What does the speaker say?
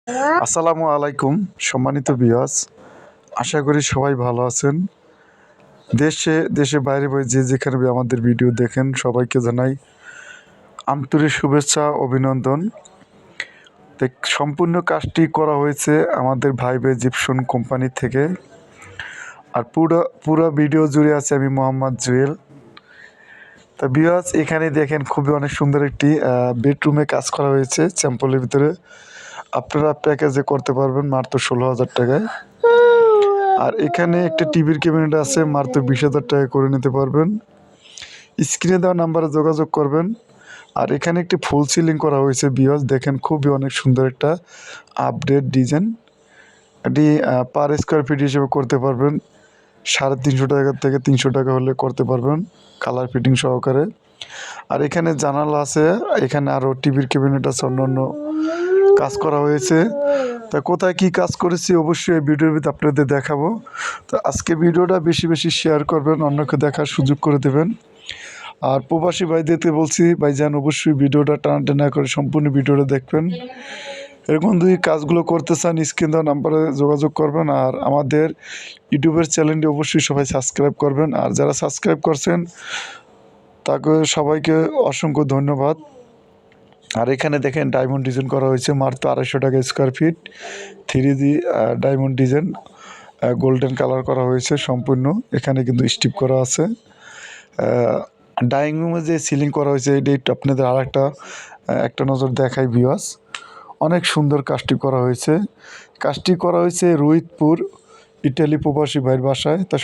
আসসালামু আলাইকুম সম্মানিত ভিউয়ার্স, আশা করি সবাই ভালো আছেন। দেশে বাইরে যে যেখানে আমাদের ভিডিও দেখেন সবাইকে জানাই আন্তরিক শুভেচ্ছা অভিনন্দন। সম্পূর্ণ কাজটি করা হয়েছে আমাদের ভাইবে জিপসন কোম্পানি থেকে। আর পুরো ভিডিও জুড়ে আছে আমি মোহাম্মদ জুয়েল। তা ভিউয়ার্স, এখানে দেখেন খুবই অনেক সুন্দর একটি বেডরুমে কাজ করা হয়েছে স্যাম্পলের ভিতরে। আপনারা প্যাকেজে করতে পারবেন মাত্র 16,000 টাকায়। আর এখানে একটা টিভির ক্যাবিনেট আছে, মাত্র 20,000 টাকা করে নিতে পারবেন। স্ক্রিনে দেওয়া নাম্বারে যোগাযোগ করবেন। আর এখানে একটি ফুল সিলিং করা হয়েছে ভিউয়ার্স, দেখেন খুবই অনেক সুন্দর একটা আপডেট ডিজাইন। এটি পার স্কোয়ার ফিট হিসেবে করতে পারবেন 350 টাকা থেকে 300 টাকা হলে করতে পারবেন কালার ফিটিং সহকারে। আর এখানে জানালা আছে, এখানে আরও টিভির ক্যাবিনেট আছে, অন্যান্য কাজ করা হয়েছে। তা কোথায় কি কাজ করেছি অবশ্যই এই ভিডিওর ভিতরে আপনাদের দেখাবো। তো আজকে ভিডিওটা বেশি বেশি শেয়ার করবেন, অন্যকে দেখার সুযোগ করে দেবেন। আর প্রবাসী ভাইদেরকে বলছি, ভাইজান অবশ্যই ভিডিওটা টানা করে সম্পূর্ণ ভিডিওটা দেখবেন। এরকম যদি কাজগুলো করতে চান স্ক্রিন দেওয়া নাম্বারে যোগাযোগ করবেন। আর আমাদের ইউটিউবের চ্যানেলটি অবশ্যই সবাই সাবস্ক্রাইব করবেন। আর যারা সাবস্ক্রাইব করছেন তাকে সবাইকে অসংখ্য ধন্যবাদ। আর এখানে দেখেন ডায়মন্ড ডিজাইন করা হয়েছে মাত্র 250 টাকা square feet. 3D diamond design golden colour করা হয়েছে সম্পূর্ণ। এখানে কিন্তু স্টিপ করা আছে। ডাইনিং রুমে যে সিলিং করা হয়েছে এটি আপনাদের আর একটা নজর দেখাই ভিউয়ার্স। অনেক সুন্দর কাজটি করা হয়েছে রোহিতপুর ইটালি প্রবাসী ভাইয়ের বাসায়। তা